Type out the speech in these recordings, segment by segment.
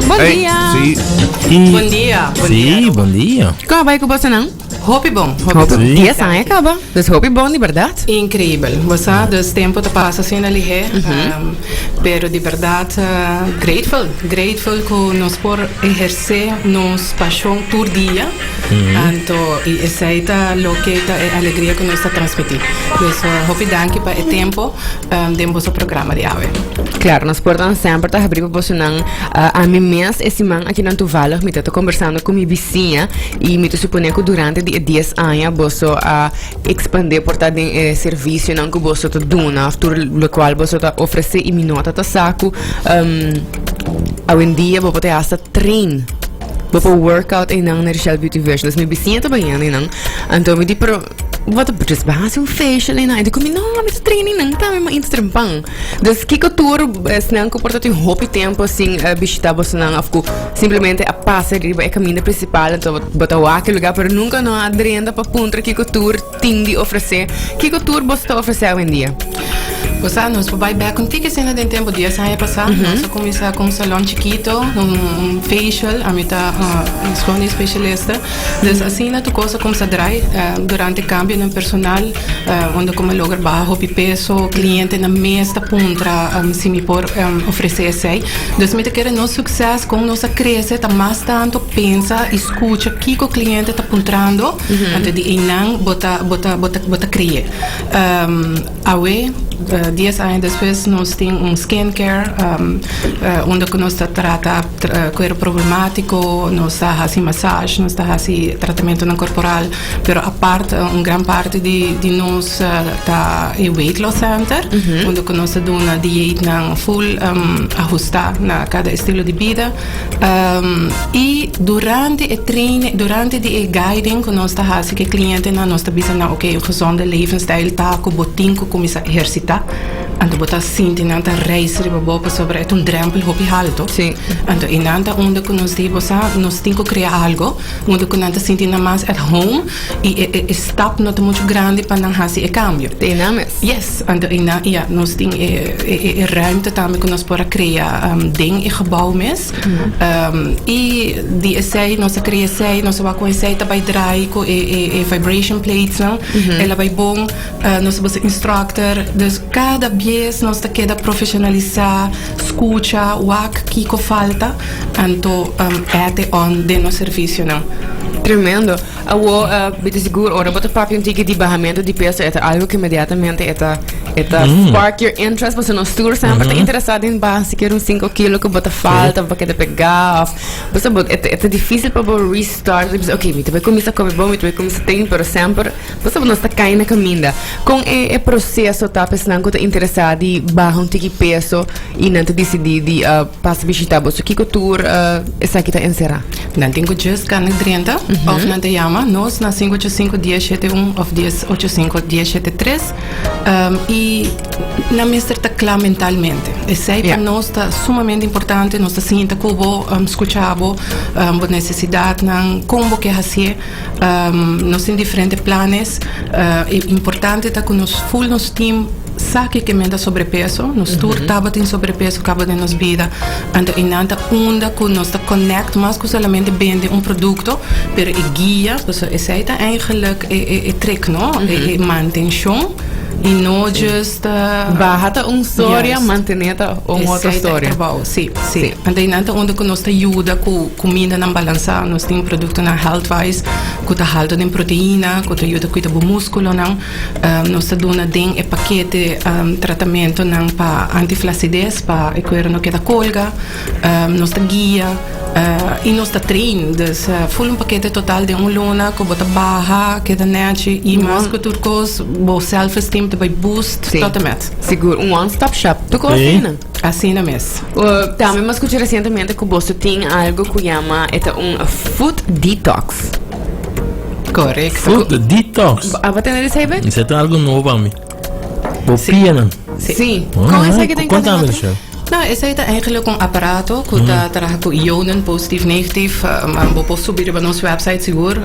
Bom Hey, dia. sim. Bom dia. Sim, bom dia. Como vai com você não? Hoop bom. Sim. Dia sai acaba. Dus hoop bom de verdade. Incrível. Você, dus tempo te passa assim ali, pero de verdade, grateful que nós por exercer nos paixão por dia. Então, e aceita lo que é a alegria que nós está transmitir. Dus, hoop danke para o tempo de nosso programa de hoje. Claro, nós podemos sempre estar abrindo para você não. A mim mesmo, esse man aqui não tovalho, me estou conversando com minha vizinha e me estou supondo que durante de 10 anos você a expandir por tal serviço não que você está dando, por lo qual você está oferecendo e me nota tá saco. Hoje em dia você pode até trein. Você workout em não na Richelle Beauty Version. Dus minha vizinha está bem aí não. Então me diz para wat dus baas een facial en ik kom não met training não tá mesmo instrumpan dus que tour snel comporta tem hopi tempo assim visitar você não afco simplesmente a passa riba é caminho principal então botar o aquele lugar pero nunca não adrenda para punta que tour tem de oferecer que tour você está oferecendo hoje em dia. Você nós vai back contigo cena de tempo dia sai passar nós começar com um salão chiquito facial a mim tá escolhe especialista dus assim na tu coisa começa a drai durante cambio no personal onde como logra baixo peso cliente na mesa puntra se me por oferecer sei dus me te quer no sucesso com nossa cresce tá mais tanto pensa escuta que o cliente tá puntrando antes de inang bota criar awe 10 anos depois nós temos skincare onde nós trata cuero problemático nós está assim massagem nós está assim tratamento no corporal pero a parte grande parte de nós está em weight loss center onde nós damos uma dieta full ajustada na cada estilo de vida e durante o treino durante o guiding que nós está assim que cliente nós está dizendo ok o gezonde levensstijl tá com botinho começa a exercitar anto botar sinti nanta reis riba bopa sobre un drempel hopi alto Sim. anto inanta onde que nos dibo sa nos tinko criar algo onde que nanta sinti na mais at home e stap not muito grande para não hasi e cambio Dynamics. yes anto nos ting e ruimte também que nós pora criar ding e gebouw mes e die essay nos cria essay nos va com essay tabai drai ko e vibration plates não ela vai bom nos você instructor dus cada vez nós tá queda profissionalizar escuta o que falta então é on de no serviço não Tremendo. Bem seguro, ora bota papo um tique de barramento de peso é algo que imediatamente é spark your interest, você não estuda sempre está interessado em base, quer 5 quilos que bota falta, para que pegar, você é difícil para restart, ok, me vai começar a comer bom, me vai começar a ter, pero sempre, você não está caindo na caminho. Com o processo, tá pensando que está interessado em barrar um tique peso e não te decidir de passar a visitar, você que tour essa aqui está encerrada. Não tenho just canal 30 of na te llama nós na 585-1071 of 1085-1073 e na mestra está claro mentalmente esse aí para nós está sumamente importante nós está sinta que vou escutar vou necessidade não como que fazer nós temos diferentes planos é importante tá que nós full nos team sabe que menda sobrepeso nos tour tava tem sobrepeso acaba de nos vida então inanta onda que nós tá connect mas que somente vende produto pero guia dus esse aí tá eigenlijk trick não manutenção e não just barra uma história manteneta uma outra história sim então inanta onde que nós tá ajuda com comida não balançar nós tem produto na health-wise que tá alto em proteína que tá ajuda cuida do músculo não nós tá dando den paquete tratamento não para antiflacidez para o cuero não queda colga nós tá guia e nós tá treino dus full paquete total de luna que bota barra queda net e mais que turcos bo self-esteem te vai boost totalmente seguro one-stop shop tu Sim. assim na mesmo também mas escutei recentemente que você tem algo que chama food detox correto Food detox. vai ter de saber? Isso é algo novo a mim. Bopia, não? Sim. Como é que tem que fazer? Nou, is het eigenlijk een apparaat dat er ionen positief, negatief, maar we subir op onze website sigur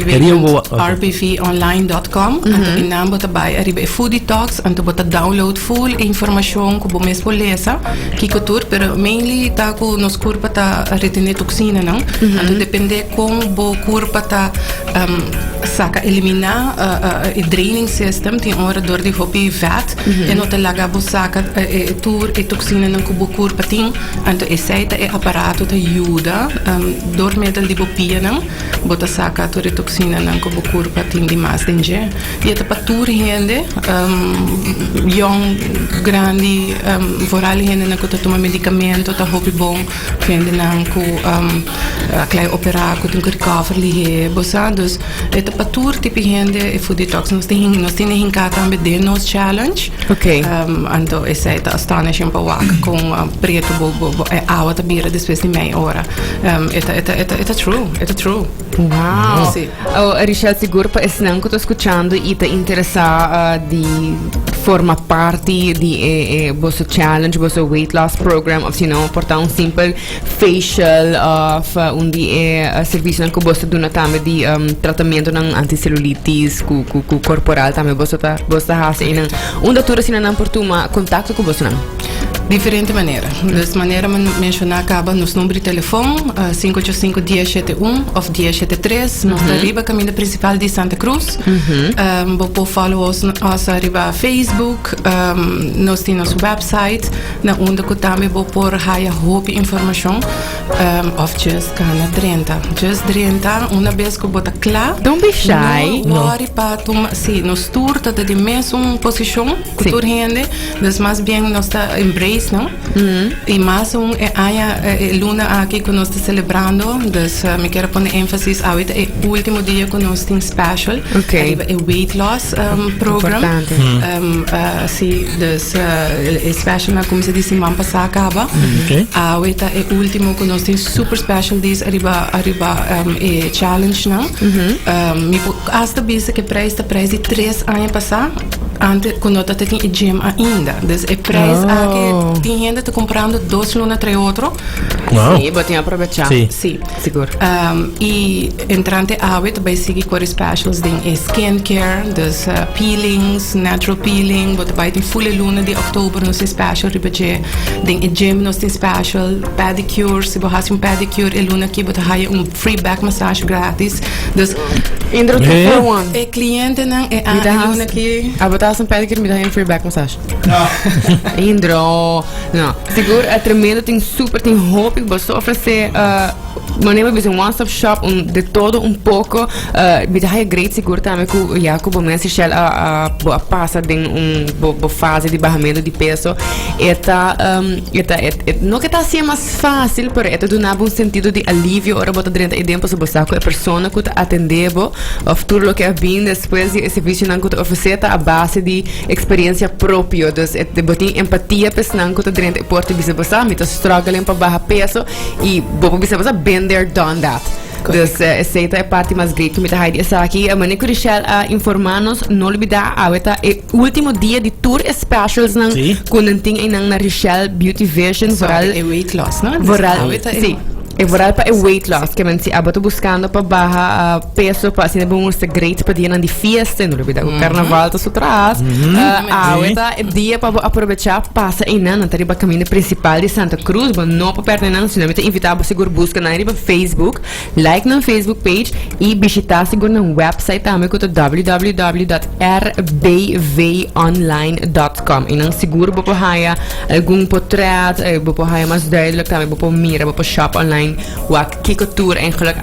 www.rbvonline.com en in naam wordt erbij er food detox en te download full information que bom mesmo lesa que cultura pero mainly ta ku nos corpo ta retene toxina não então depende como bo corpo ta saca eliminar o draining system tem hora door die hopi vat en não te laga bo saca tour e toxina não que bo corpo tem então esse é aparato te ajuda door middel die bo pia não bota saca tour e toxina não que bo corpo tem de mais danger e até para tour rende young grande vooral hende na ko toma medicamento ta hopi bom hende na ko klei opera ko tin recover li bosa dus eta patur tipi hende e food detox nos tem hinkata met de nos challenge anto essa eta astonishing pa wak com preto bo awa ta bira después de meia hora eta true wow sì. Richelle seguro pa esnan ko to escuchando e te interessa di forma parte di bosso challenge, bosso weight loss program of portar un simple facial of un di servizio anche bosso donatame di trattamento ng anticellulitis cu corporal tame bosso hase in un datura sinan portuma contatto cu bosso nan diferente maneira. Dus maneira mencionar acaba nos número de telefone 585-1071 of 1073 nos arriba caminho principal de Santa Cruz. Vou follow us arriba Facebook, nós temos nosso website na onde que também vou pôr haia hope informação of just kana 30 uma vez que bota claro. Don't be shy. Não worry para tomar, sim, nos tour tá de mesma posição que tour rende, mas mais bem nós tá embrace não? E mais luna aqui que nós estamos celebrando, dus me quero pôr ênfase a o último dia que nós temos special, é weight loss program. Sim, dus é special, como se disse, semana passada acaba. Ahorita é o último que nós temos super special dias arriba é challenge não? Me hasta bisa que preço de 3 anos passar. Antes, quando eu tinha gym ainda, dus é preço que tem gente tá comprando 2 lunas atrás outro. Sim, vou aproveitar. Sim, seguro. E entrante hábito vai seguir com os specials de skincare, dus peelings, natural peeling, vou vai ter full luna de outubro nos special ribaje, de gym nos tem special pedicure, se você faz pedicure, e luna aqui vou ter free back massage grátis. Dus Indro 2 for 1. É cliente não é luna aqui. Um pedicure me dá um free back massage. Indro. Não. Seguro, é tremendo, tem hope, você oferecer maneira de um one-stop shop de todo pouco, me dá great seguro também que o Jacob o mesmo Richelle a passa de fase de barramento de peso não que está assim mais fácil, mas é donava sentido de alívio, ora bota dentro e dentro você sabe a pessoa que atendeu of tudo o que é bem depois esse serviço não que oferecer a base de experiência própria, dus de botar empatia pessoal que dentro e porta bisa você me tá struggling para barrar peso e bobo bisa você been there, done that. Dus essa é a parte mais great que me dá essa aqui. A maneira que Richelle informar-nos, não olvidar o último dia de tour specials não quando tem na Richelle Beauty Vision vooral weight loss, não? Sim. É vooral para o weight loss, que se abato buscando para barra peso, para assim bom ser great para dia de festa, não olvidar o carnaval tá atrás. É dia para aproveitar passa aí na tariba caminho principal de Santa Cruz, bom não para perder nada, senão me invitar para seguro busca na Facebook, like na Facebook page e visitar seguro no website também que é www.rbvonline.com. E não seguro para haia algum portrait, para haia mais duidelijk também para mira, para shop online. Wat kikotour eigenlijk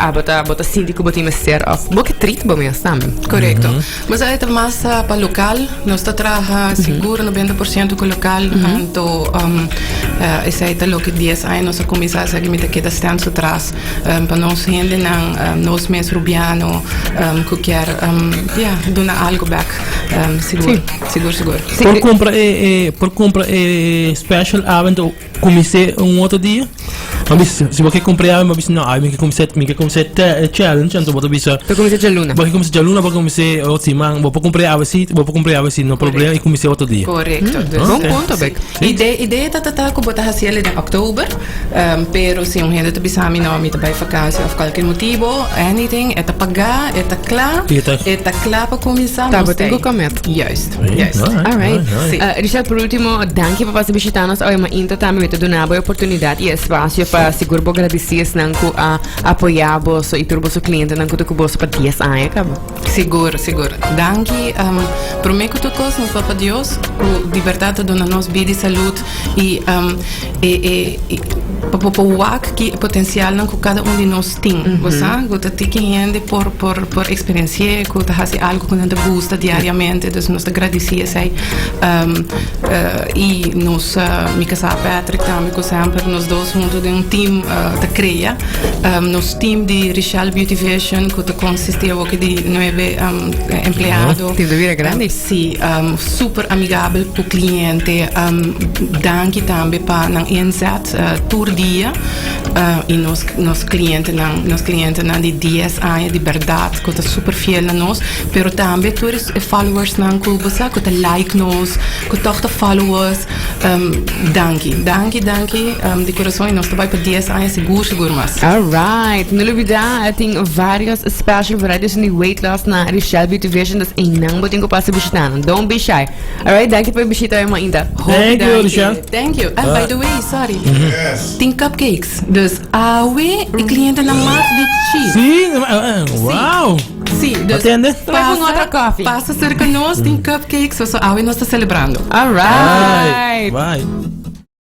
bota síndico bota messer of boque treat bom também. Correto. Mas aí tá mais para local, nós tá trabalha seguro 90% com local, então esse aí tá lo que 10 anos nós começar a seguir que tá estando atrás para nós rende nós mesmos rubiano que quer donar algo back seguro. Por compra special evento comecei outro dia. Mas se você comprei a mas não, ai, me que comecei challenge, então bota bisa. Tu comecei a luna. Porque comecei a luna, porque comecei o timang, vou comprei a assim, no problema e comecei outro dia. Correcto. Bom ponto, Beck. Ideia tá com botar assim ali em outubro, pero se gente tá bisami não me tá vai vakantie of qualquer motivo, anything, é tá pagar, é tá claro, para começar. Tá, botei com cometo. Juist. Alright. Sim. Richard, por último, danke por passar visitanos hoje, mas ainda também me dando uma boa oportunidade e espaço para seguro por agradecer nanco a apoiar você e turbo seu cliente nanco do cuboso para 10 anos, acaba. Seguro. Danke. Prometo que todos nos papa Deus, de verdade dona nos vida e saúde e para o que potencial não que cada de nós tem, você gosta de que gente por experiência, que tá fazendo algo que não te gosta diariamente, então nós te agradecemos e nós me casar Patrick também que sempre nós dois juntos de team te cria, nos team de Richelle Beauty Vision que te consiste de 9 empleados. Team de vida grande. Sim, super amigável para o cliente. Danke também para não inzet por dia e nos clientes não de 10 anos de verdade que está super fiel a nós, pero também todos followers não que você que like nós, que toch de followers. Danke de coração e nós também para 10 anos seguro mas. Alright, não olvidar, tem vários special varieties de weight loss na Richelle Beauty Vision, das não botem que passa visitando. Don't be shy. Alright, danke por visitar eu ainda. Thank you, Richelle. Thank you. And by the way, sorry. Tem cupcakes. Dus awe e cliente na mais de cheese. Sim, uau. Sim, dus atende? Outra coffee. Passa cerca nós, tem cupcakes, so awe nós está celebrando. Alright. Vai.